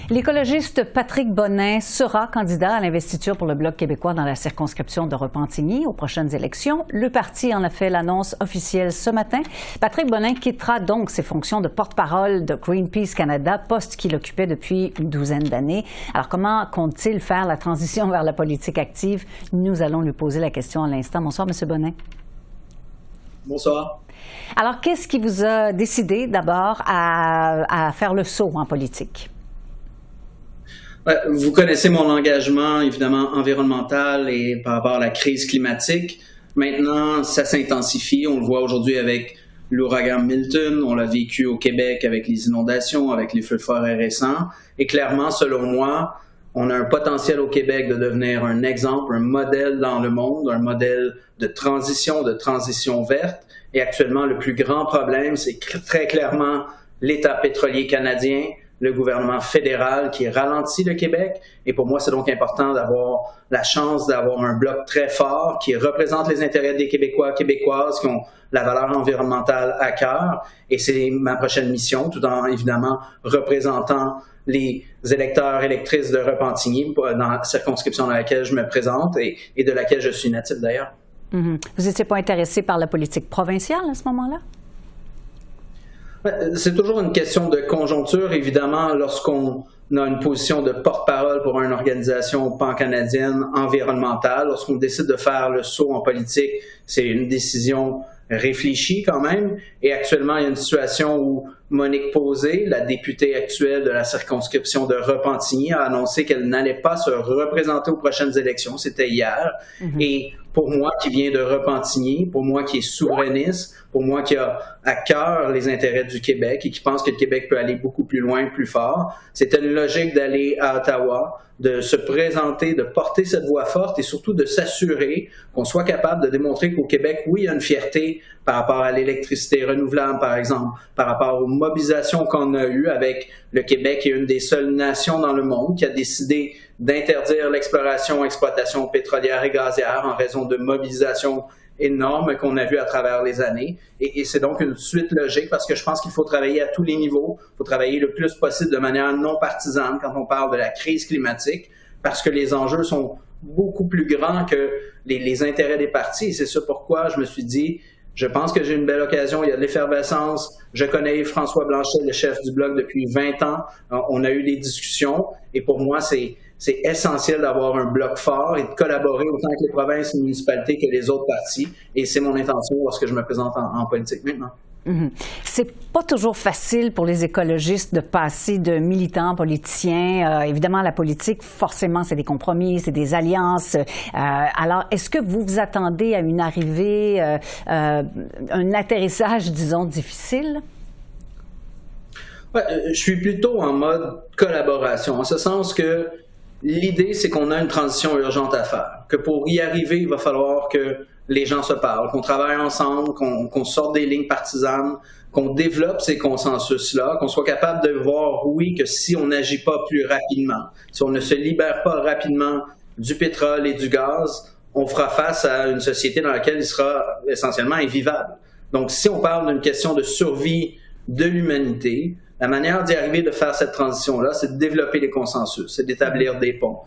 L'écologiste Patrick Bonnin sera candidat à l'investiture pour le Bloc québécois dans la circonscription de Repentigny aux prochaines élections. Le parti en a fait l'annonce officielle ce matin. Patrick Bonnin quittera donc ses fonctions de porte-parole de Greenpeace Canada, poste qu'il occupait depuis une douzaine d'années. Alors, comment compte-t-il faire la transition vers la politique active? Nous allons lui poser la question à l'instant. Bonsoir, M. Bonnin. Bonsoir. Alors, qu'est-ce qui vous a décidé d'abord à faire le saut en politique? Vous connaissez mon engagement, évidemment, environnemental et par rapport à la crise climatique. Maintenant, ça s'intensifie. On le voit aujourd'hui avec l'ouragan Milton. On l'a vécu au Québec avec les inondations, avec les feux de forêt récents. Et clairement, selon moi, on a un potentiel au Québec de devenir un exemple, un modèle dans le monde, un modèle de transition verte. Et actuellement, le plus grand problème, c'est très clairement l'État pétrolier canadien, le gouvernement fédéral qui ralentit le Québec. Et pour moi, c'est donc important d'avoir la chance d'avoir un bloc très fort qui représente les intérêts des Québécois, Québécoises, qui ont la valeur environnementale à cœur. Et c'est ma prochaine mission, tout en évidemment représentant les électeurs, électrices de Repentigny dans la circonscription dans laquelle je me présente et de laquelle je suis natif d'ailleurs. Mm-hmm. Vous n'étiez pas intéressé par la politique provinciale à ce moment-là? C'est toujours une question de conjoncture. Évidemment, lorsqu'on a une position de porte-parole pour une organisation pan-canadienne environnementale, lorsqu'on décide de faire le saut en politique, c'est une décision réfléchie quand même. Et actuellement, il y a une situation où Monique Posé, la députée actuelle de la circonscription de Repentigny, a annoncé qu'elle n'allait pas se représenter aux prochaines élections. C'était hier. Mm-hmm. Et pour moi qui viens de Repentigny, pour moi qui est souverainiste, pour moi qui a à cœur les intérêts du Québec et qui pense que le Québec peut aller beaucoup plus loin, plus fort, c'était une logique d'aller à Ottawa, de se présenter, de porter cette voix forte et surtout de s'assurer qu'on soit capable de démontrer qu'au Québec, oui, il y a une fierté par rapport à l'électricité renouvelable, par exemple, par rapport aux mobilisations qu'on a eues avec le Québec, qui est une des seules nations dans le monde qui a décidé d'interdire l'exploration et exploitation pétrolière et gazière en raison de mobilisations énormes qu'on a vues à travers les années. Et c'est donc une suite logique parce que je pense qu'il faut travailler à tous les niveaux. Il faut travailler le plus possible de manière non partisane quand on parle de la crise climatique parce que les enjeux sont beaucoup plus grands que les intérêts des partis. Et c'est ça pourquoi je me suis dit, je pense que j'ai une belle occasion, il y a de l'effervescence. Je connais François Blanchet, le chef du Bloc, depuis 20 ans. On a eu des discussions et pour moi, c'est essentiel d'avoir un bloc fort et de collaborer autant avec les provinces et les municipalités que les autres partis. Et c'est mon intention lorsque je me présente en politique maintenant. Mm-hmm. C'est pas toujours facile pour les écologistes de passer de militants politiciens. Évidemment, la politique, forcément, c'est des compromis, c'est des alliances. Alors, est-ce que vous vous attendez à une arrivée, un atterrissage, disons, difficile? Ouais, je suis plutôt en mode collaboration, en ce sens que l'idée, c'est qu'on a une transition urgente à faire, que pour y arriver, il va falloir que les gens se parlent, qu'on travaille ensemble, qu'on sorte des lignes partisanes, qu'on développe ces consensus-là, qu'on soit capable de voir, oui, que si on n'agit pas plus rapidement, si on ne se libère pas rapidement du pétrole et du gaz, on fera face à une société dans laquelle il sera essentiellement invivable. Donc, si on parle d'une question de survie de l'humanité, la manière d'y arriver, de faire cette transition-là, c'est de développer les consensus, c'est d'établir des ponts.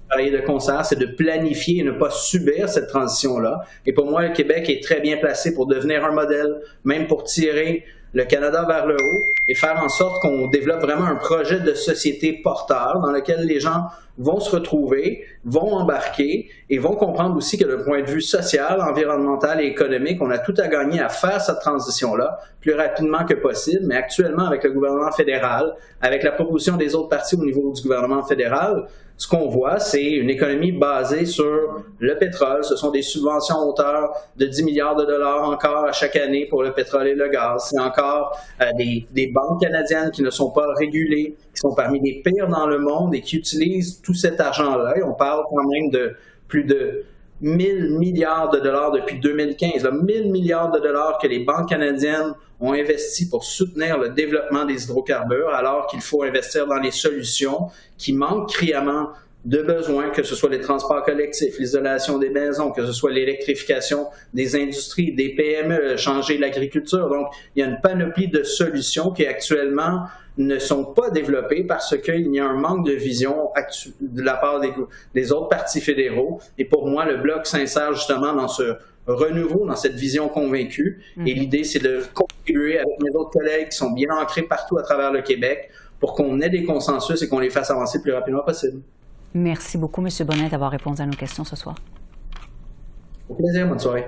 Travailler de concert, c'est de planifier et ne pas subir cette transition-là. Et pour moi, le Québec est très bien placé pour devenir un modèle, même pour tirer le Canada vers le haut et faire en sorte qu'on développe vraiment un projet de société porteur dans lequel les gens vont se retrouver, vont embarquer et vont comprendre aussi que le point de vue social, environnemental et économique, on a tout à gagner à faire cette transition-là plus rapidement que possible. Mais actuellement, avec le gouvernement fédéral, avec la proposition des autres partis au niveau du gouvernement fédéral, ce qu'on voit, c'est une économie basée sur le pétrole. Ce sont des subventions à hauteur de 10 milliards de dollars encore à chaque année pour le pétrole et le gaz. C'est encore des banques canadiennes qui ne sont pas régulées, qui sont parmi les pires dans le monde et qui utilisent tout cet argent-là. Et on parle quand même de plus de 1000 milliards de dollars depuis 2015. 1000 milliards de dollars que les banques canadiennes ont investi pour soutenir le développement des hydrocarbures, alors qu'il faut investir dans les solutions qui manquent criamment de besoins, que ce soit les transports collectifs, l'isolation des maisons, que ce soit l'électrification des industries, des PME, changer l'agriculture. Donc, il y a une panoplie de solutions qui actuellement ne sont pas développées parce qu'il y a un manque de vision de la part des autres partis fédéraux. Et pour moi, le Bloc s'insère justement dans ce renouveau, dans cette vision convaincue. Et l'idée, c'est de contribuer avec mes autres collègues qui sont bien ancrés partout à travers le Québec pour qu'on ait des consensus et qu'on les fasse avancer le plus rapidement possible. Merci beaucoup, M. Bonnet, d'avoir répondu à nos questions ce soir. Au plaisir, bonne soirée.